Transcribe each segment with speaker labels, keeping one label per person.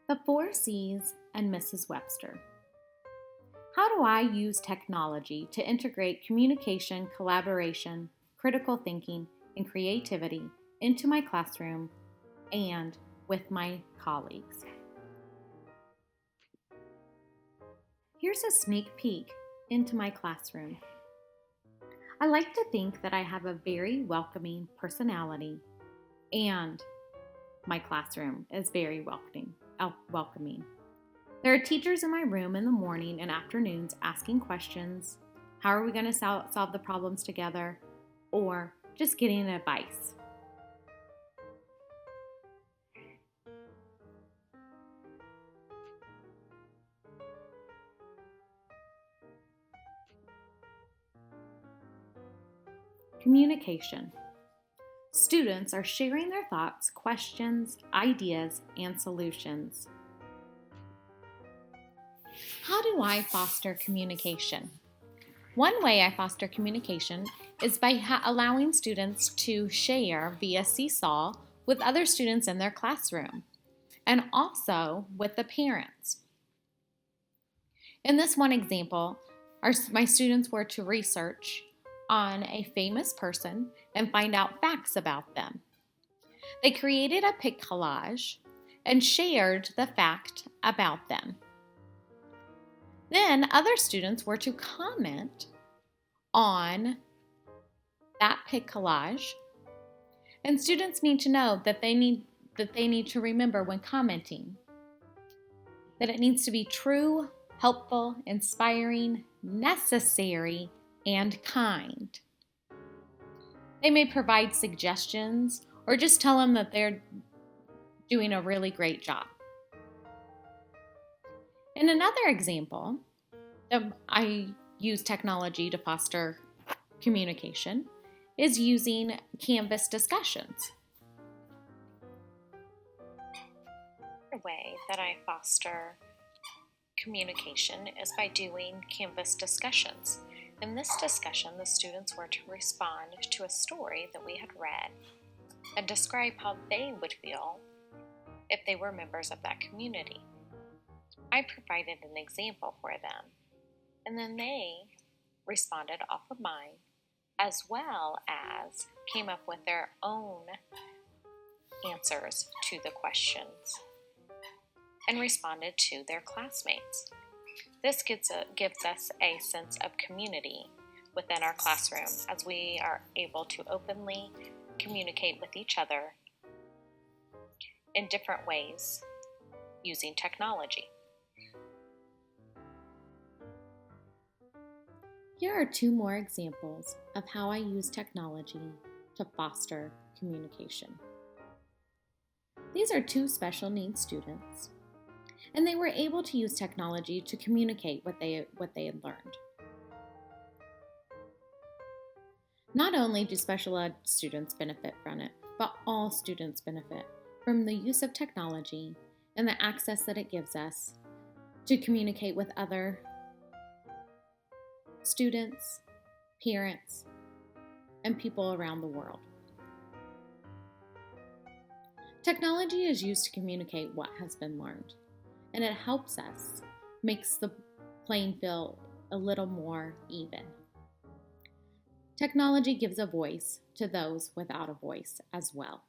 Speaker 1: The Four C's and Mrs. Webster. How do I use technology to integrate communication, collaboration, critical thinking, and creativity into my classroom and with my colleagues? Here's a sneak peek into my classroom. I like to think that I have a very welcoming personality, and my classroom is very welcoming. There are teachers in my room in the morning and afternoons asking questions. How are we going to solve the problems together? Or just getting advice. Communication. Students are sharing their thoughts, questions, ideas, and solutions. How do I foster communication? One way I foster communication is by allowing students to share via Seesaw with other students in their classroom and also with the parents. In this one example, my students were to research on a famous person and find out facts about them. They created a pic collage and shared the fact about them. Then other students were to comment on that pic collage, and students need to know that they need to remember when commenting that it needs to be true, helpful, inspiring, necessary, and kind. They may provide suggestions or just tell them that they're doing a really great job. In another example, I use technology to foster communication is using Canvas discussions.
Speaker 2: Another way that I foster communication is by doing Canvas discussions. In this discussion, the students were to respond to a story that we had read and describe how they would feel if they were members of that community. I provided an example for them, and then they responded off of mine, as well as came up with their own answers to the questions and responded to their classmates. This gives us a sense of community within our classroom as we are able to openly communicate with each other in different ways using technology.
Speaker 1: Here are two more examples of how I use technology to foster communication. These are two special needs students, and they were able to use technology to communicate what they had learned. Not only do special ed students benefit from it, but all students benefit from the use of technology and the access that it gives us to communicate with other students, parents, and people around the world. Technology is used to communicate what has been learned, and it helps us, makes the playing field a little more even. Technology gives a voice to those without a voice as well.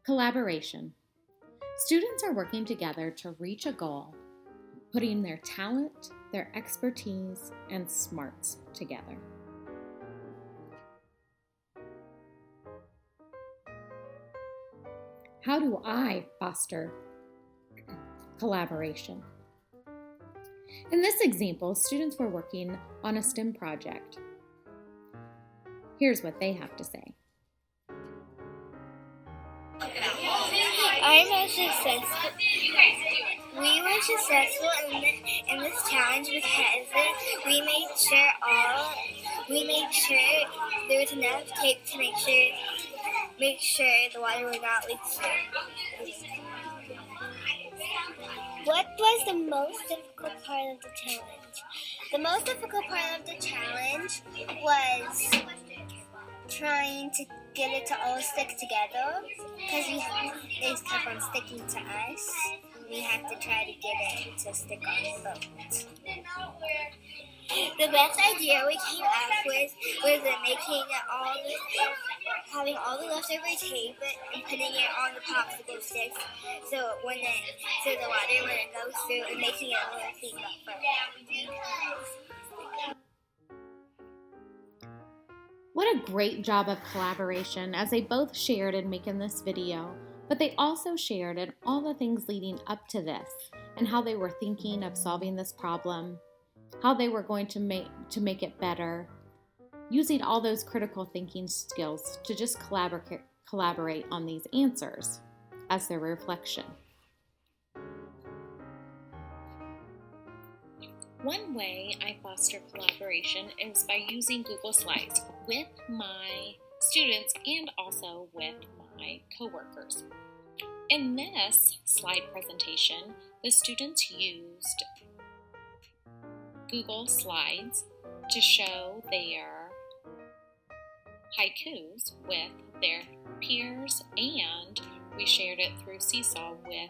Speaker 1: Collaboration. Students are working together to reach a goal, putting their talent, their expertise, and smarts together. How do I foster collaboration? In this example, students were working on a STEM project. Here's what they have to say.
Speaker 3: We were successful in this challenge because we made sure there was enough tape to make sure the water would not leak through. What was the most difficult part of the challenge? The most difficult part of the challenge was trying to get it to all stick together because they kept on sticking to us. We have to try to get it to stick on the boat. The best idea we came up with was making having all the leftover tape and putting it on the popsicle sticks, so the water when it goes through and making it a little thing up.
Speaker 1: What a great job of collaboration as they both shared in making this video, but they also shared in all the things leading up to this and how they were thinking of solving this problem, how they were going to make it better, using all those critical thinking skills to just collaborate on these answers as their reflection.
Speaker 2: One way I foster collaboration is by using Google Slides with my students and also with my coworkers. In this slide presentation, the students used Google Slides to show their haikus with their peers, and we shared it through Seesaw with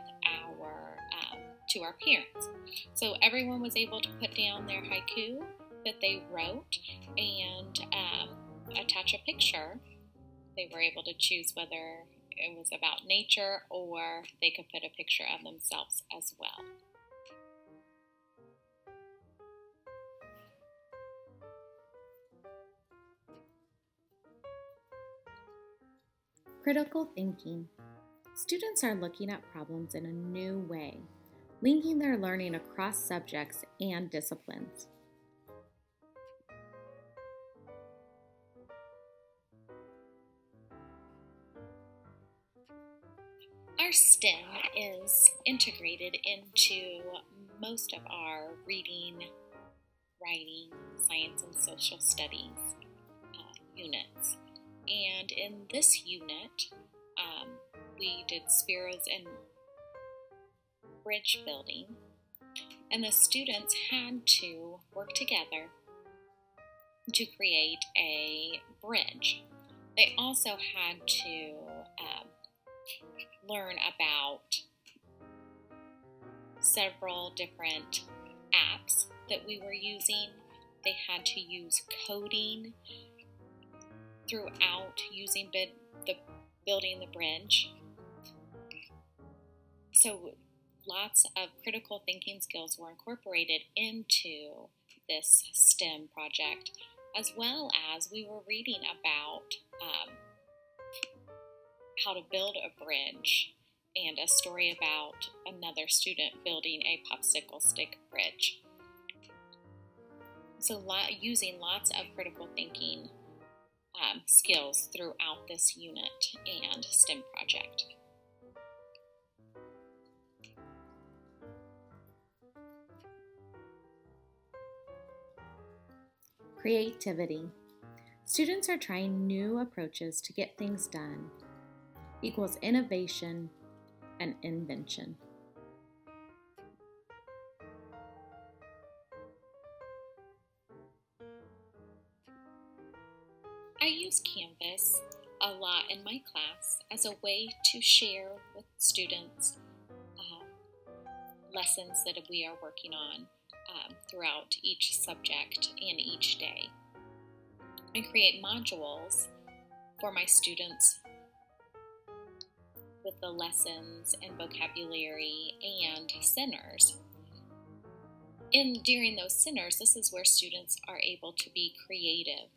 Speaker 2: to our parents. So everyone was able to put down their haiku that they wrote and attach a picture. They were able to choose whether it was about nature or they could put a picture of themselves as well.
Speaker 1: Critical thinking. Students are looking at problems in a new way, linking their learning across subjects and disciplines.
Speaker 2: Our STEM is integrated into most of our reading, writing, science, and social studies units. And in this unit, we did Spiros and bridge building, and the students had to work together to create a bridge. They also had to learn about several different apps that we were using. They had to use coding throughout using building the bridge. So lots of critical thinking skills were incorporated into this STEM project, as well as we were reading about how to build a bridge and a story about another student building a popsicle stick bridge. So using lots of critical thinking skills throughout this unit and STEM project.
Speaker 1: Creativity. Students are trying new approaches to get things done, equals innovation and invention.
Speaker 2: I use Canvas a lot in my class as a way to share with students lessons that we are working on throughout each subject and each day. I create modules for my students with the lessons and vocabulary and centers. During those centers, this is where students are able to be creative.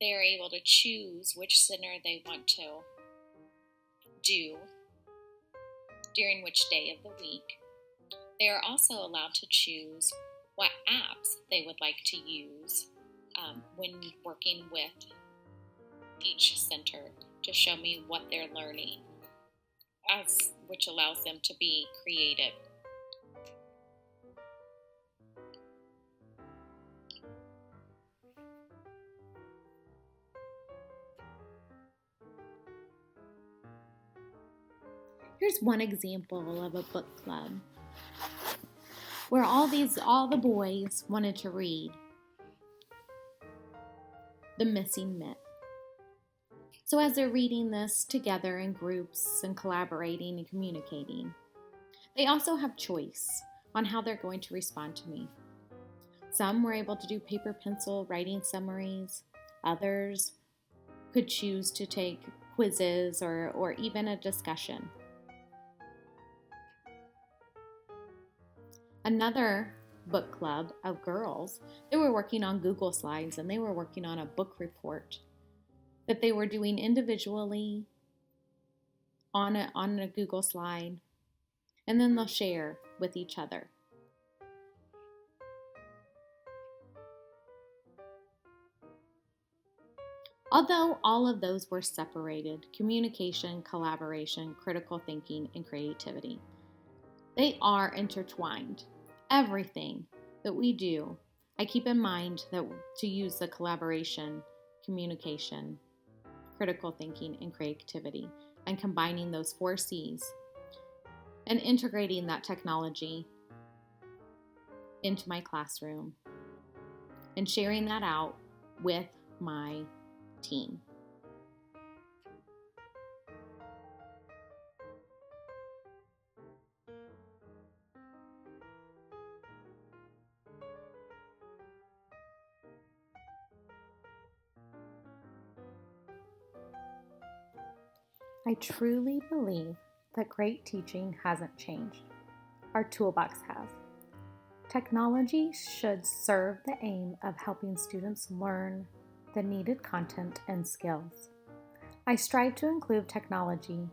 Speaker 2: They are able to choose which center they want to do during which day of the week. They are also allowed to choose what apps they would like to use when working with each center to show me what they're learning, which allows them to be creative.
Speaker 1: Here's one example of a book club where all the boys wanted to read The Missing Myth. So as they're reading this together in groups and collaborating and communicating, they also have choice on how they're going to respond to me. Some were able to do paper pencil writing summaries. Others could choose to take quizzes or even a discussion. Another book club of girls, they were working on Google Slides and they were working on a book report that they were doing individually on a Google slide, and then they'll share with each other. Although all of those were separated, communication, collaboration, critical thinking, and creativity, they are intertwined. Everything that we do, I keep in mind that to use the collaboration, communication, critical thinking, and creativity, and combining those 4 C's and integrating that technology into my classroom and sharing that out with my team. I truly believe that great teaching hasn't changed. Our toolbox has. Technology should serve the aim of helping students learn the needed content and skills. I strive to include technology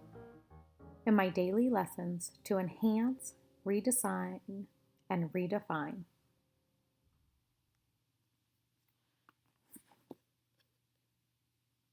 Speaker 1: in my daily lessons to enhance, redesign, and redefine